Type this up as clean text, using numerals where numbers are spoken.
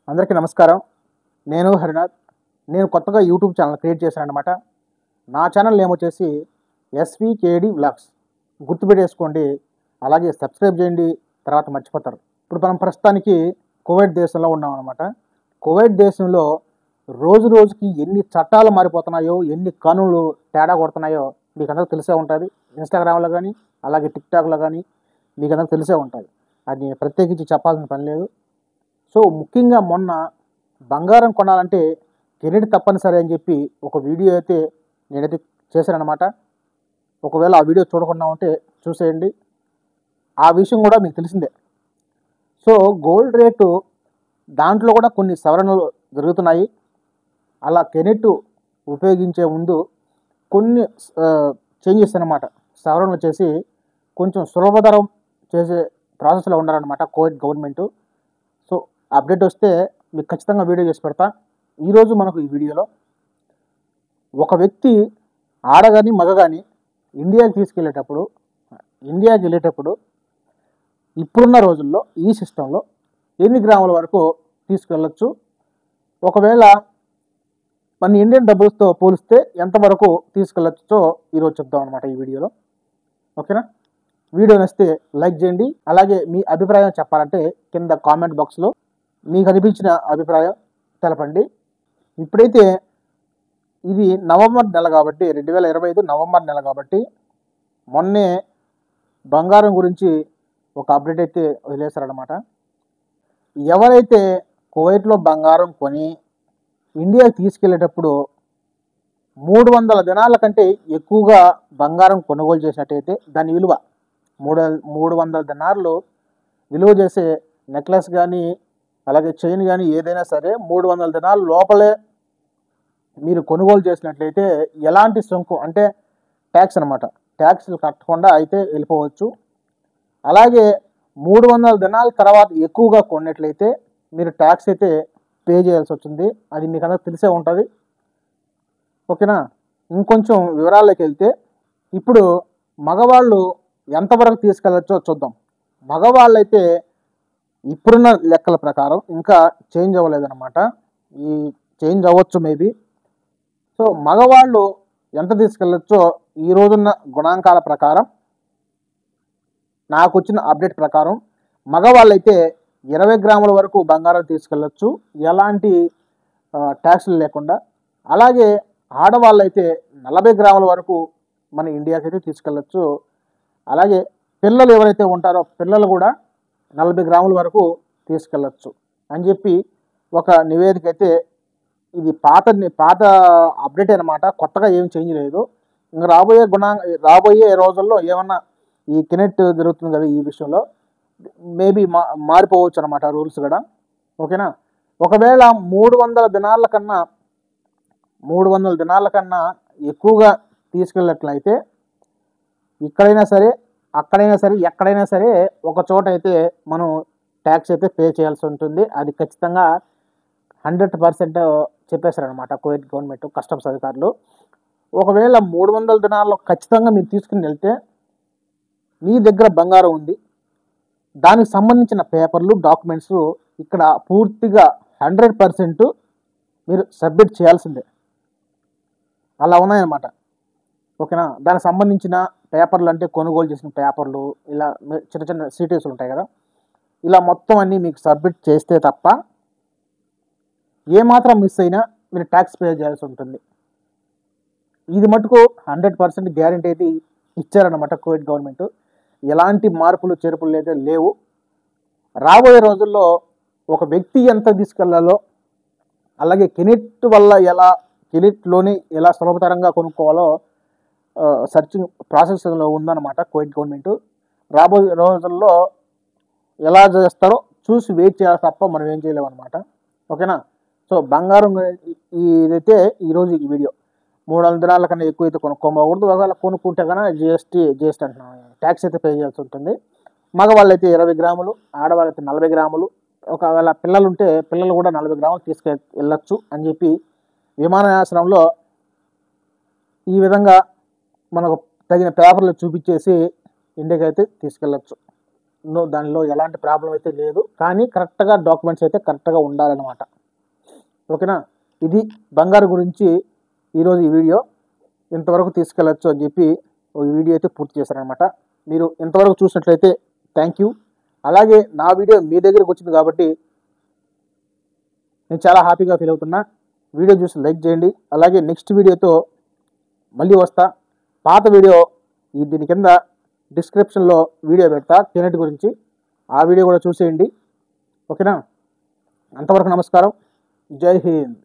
అందరికీ నమస్కారం. నేను హరినాథ్. నేను కొత్తగా యూట్యూబ్ ఛానల్ క్రియేట్ చేశాను అనమాట. నా ఛానల్ నేమ్ వచ్చేసి ఎస్వికేడి వ్లాగ్స్. గుర్తుపెట్టేసుకోండి, అలాగే సబ్స్క్రైబ్ చేయండి, తర్వాత మర్చిపోతారు. ఇప్పుడు మనం ప్రస్తుతానికి కువైట్ దేశంలో ఉన్నాం అనమాట. కువైట్ దేశంలో రోజు రోజుకి ఎన్ని చట్టాలు మారిపోతున్నాయో, ఎన్ని కానూన్లు తేడా కొడుతున్నాయో మీకు అందరికీ తెలిసే ఉంటుంది. ఇన్స్టాగ్రామ్లో కానీ, అలాగే టిక్టాక్లో కానీ మీకు అందరికీ తెలిసే ఉంటుంది. అది ప్రత్యేకించి చెప్పాల్సిన పని లేదు. సో ముఖ్యంగా మొన్న బంగారం కొనాలంటే కెనెడీ తప్పనిసరి అని చెప్పి ఒక వీడియో అయితే నేనైతే చేశానమాట. ఒకవేళ ఆ వీడియో చూడకుండా ఉంటే చూసేయండి. ఆ విషయం కూడా మీకు తెలిసిందే. సో గోల్డ్ రేటు దాంట్లో కూడా కొన్ని సవరణలు జరుగుతున్నాయి. అలా కెనెట్ ఉపయోగించే ముందు కొన్ని చేంజెస్ అన్నమాట, సవరణలు చేసి కొంచెం సులభతరం చేసే ప్రాసెస్లో ఉన్నారనమాట కువైట్ గవర్నమెంటు. సో అప్డేట్ వస్తే మీకు ఖచ్చితంగా వీడియో చేసి పెడతా. ఈరోజు మనకు ఈ వీడియోలో ఒక వ్యక్తి ఆడ కానీ మగ కానీ ఇండియాకి వెళ్ళేటప్పుడు ఇప్పుడున్న రోజుల్లో ఈ సిస్టంలో ఎన్ని గ్రాముల వరకు తీసుకెళ్ళచ్చు, ఒకవేళ మన ఇండియన్ డబ్బులతో పోలిస్తే ఎంతవరకు తీసుకెళ్ళచ్చో ఈరోజు చెప్దాం అనమాట ఈ వీడియోలో. ఓకేనా? వీడియో నచ్చితే లైక్ చేయండి. అలాగే మీ అభిప్రాయం చెప్పాలంటే కింద కామెంట్ బాక్స్లో మీకు అనిపించిన అభిప్రాయం తెలపండి. ఇప్పుడైతే ఇది నవంబర్ నెల కాబట్టి, 2025 నవంబర్ నెల కాబట్టి మొన్నే బంగారం గురించి ఒక అప్డేట్ అయితే వదిలేశారనమాట. ఎవరైతే కువైట్లో బంగారం కొని ఇండియాకి తీసుకెళ్ళేటప్పుడు 300 దినాల కంటే ఎక్కువగా బంగారం కొనుగోలు చేసినట్టయితే దాని విలువ 300 దినార్లు విలువ చేసే నెక్లెస్ కానీ, అలాగే చైన్ కానీ ఏదైనా సరే 300 దినాల లోపలే మీరు కొనుగోలు చేసినట్లయితే ఎలాంటి సొంకు అంటే ట్యాక్స్ అనమాట, ట్యాక్స్లు కట్టకుండా అయితే వెళ్ళిపోవచ్చు. అలాగే 300 దినాల తర్వాత ఎక్కువగా కొన్నట్లయితే మీరు ట్యాక్స్ అయితే పే చేయాల్సి వచ్చింది. అది మీకు అందరికి తెలిసే ఉంటుంది. ఓకేనా? ఇంకొంచెం వివరాల్లోకి వెళ్తే ఇప్పుడు మగవాళ్ళు ఎంతవరకు తీసుకెళ్ళచ్చో చూద్దాం. మగవాళ్ళు అయితే ఇప్పుడున్న లెక్కల ప్రకారం ఇంకా చేంజ్ అవ్వలేదన్నమాట. ఈ చేంజ్ అవ్వచ్చు మేబీ. సో మగవాళ్ళు ఎంత తీసుకెళ్ళచ్చో ఈ రోజున్న గుణాంకాల ప్రకారం, నాకు వచ్చిన అప్డేట్ ప్రకారం మగవాళ్ళు అయితే 20 గ్రాముల వరకు బంగారం తీసుకెళ్ళచ్చు, ఎలాంటి ట్యాక్స్లు లేకుండా. అలాగే ఆడవాళ్ళు అయితే 40 గ్రాముల వరకు మన ఇండియాకి అయితే తీసుకెళ్ళచ్చు. అలాగే పిల్లలు ఎవరైతే ఉంటారో పిల్లలు కూడా 40 గ్రాముల వరకు తీసుకెళ్ళచ్చు అని చెప్పి ఒక నివేదిక అయితే, ఇది పాత అప్డేట్ అనమాట, కొత్తగా ఏం చేంజ్ లేదు. ఇంకా రాబోయే రోజుల్లో ఏమన్నా ఈ కెనెట్ జరుగుతుంది కదా, ఈ విషయంలో మేబీ మారిపోవచ్చు అనమాట రూల్స్ కూడా. ఓకేనా? ఒకవేళ 300 దినాల కన్నా ఎక్కువగా తీసుకెళ్ళినట్లయితే ఇక్కడైనా సరే, అక్కడైనా సరే, ఎక్కడైనా సరే ఒక చోట అయితే మనం ట్యాక్స్ అయితే పే చేయాల్సి ఉంటుంది. అది ఖచ్చితంగా 100% చెప్పేశారనమాట కువైట్ గవర్నమెంట్ కస్టమ్స్ అధికారులు. ఒకవేళ 300 దినాల్లో ఖచ్చితంగా మీరు తీసుకుని వెళ్తే మీ దగ్గర బంగారం ఉంది, దానికి సంబంధించిన పేపర్లు, డాక్యుమెంట్స్ ఇక్కడ పూర్తిగా 100% మీరు సబ్మిట్ చేయాల్సిందే. అలా ఉన్నాయన్నమాట. ఓకేనా? దానికి సంబంధించిన పేపర్లు అంటే కొనుగోలు చేసిన పేపర్లు, ఇలా చిన్న చిన్న సీటీఎస్లు ఉంటాయి కదా, ఇలా మొత్తం అన్నీ మీకు సబ్మిట్ చేస్తే తప్ప ఏమాత్రం మిస్ అయినా మీరు ట్యాక్స్ పే చేయాల్సి ఉంటుంది. ఇది మటుకు 100% గ్యారెంటీ అయితే ఇచ్చారన్నమాట కువైట్ గవర్నమెంట్. ఎలాంటి మార్పులు చేర్పులు అయితే లేవు. రాబోయే రోజుల్లో ఒక వ్యక్తి ఎంత తీసుకెళ్లాలో, అలాగే కెనెట్లోని ఎలా సులభతరంగా కొనుక్కోవాలో సర్చింగ్ ప్రాసెస్లో ఉందన్నమాట కువైట్ గవర్నమెంట్. రాబోయే రోజుల్లో ఎలా చేస్తారో చూసి వెయిట్ చేయాలి తప్ప మనం ఏం చేయలేము అనమాట. ఓకేనా? సో బంగారం ఇదైతే ఈరోజు ఈ వీడియో. 300 దినాల కన్నా ఎక్కువ అయితే కొనుక్కోకూడదు. ఒకవేళ కొనుక్కుంటే కన్నా జిఎస్టీ అంటున్నాను, ట్యాక్స్ అయితే పే చేయాల్సి ఉంటుంది. మగవాళ్ళు అయితే 20 గ్రాములు, ఆడవాళ్ళు అయితే 40 గ్రాములు. ఒకవేళ పిల్లలు ఉంటే పిల్లలు కూడా 40 గ్రాములు వెళ్ళొచ్చు అని చెప్పి విమానాశ్రయంలో ఈ విధంగా మనకు తగిన పేపర్లు చూపించేసి ఇండియాకి అయితే తీసుకెళ్ళచ్చు. దానిలో ఎలాంటి ప్రాబ్లం అయితే లేదు, కానీ కరెక్ట్గా డాక్యుమెంట్స్ అయితే కరెక్ట్గా ఉండాలన్నమాట. ఓకేనా, ఇది బంగారు గురించి ఈరోజు ఈ వీడియో. ఇంతవరకు తీసుకెళ్ళచ్చు అని చెప్పి ఒక వీడియో అయితే పూర్తి చేశారనమాట. మీరు ఇంతవరకు చూసినట్లయితే థ్యాంక్ యూ. అలాగే నా వీడియో మీ దగ్గరకు వచ్చింది కాబట్టి నేను చాలా హ్యాపీగా ఫీల్ అవుతున్నా. వీడియో చూసి లైక్ చేయండి. అలాగే నెక్స్ట్ వీడియోతో మళ్ళీ వస్తా. పాత వీడియో దీని కింద డిస్క్రిప్షన్లో వీడియో పెడతా కెనెట్ గురించి, ఆ వీడియో కూడా చూసేయండి. ఓకేనా, అంతవరకు నమస్కారం. జై హింద్.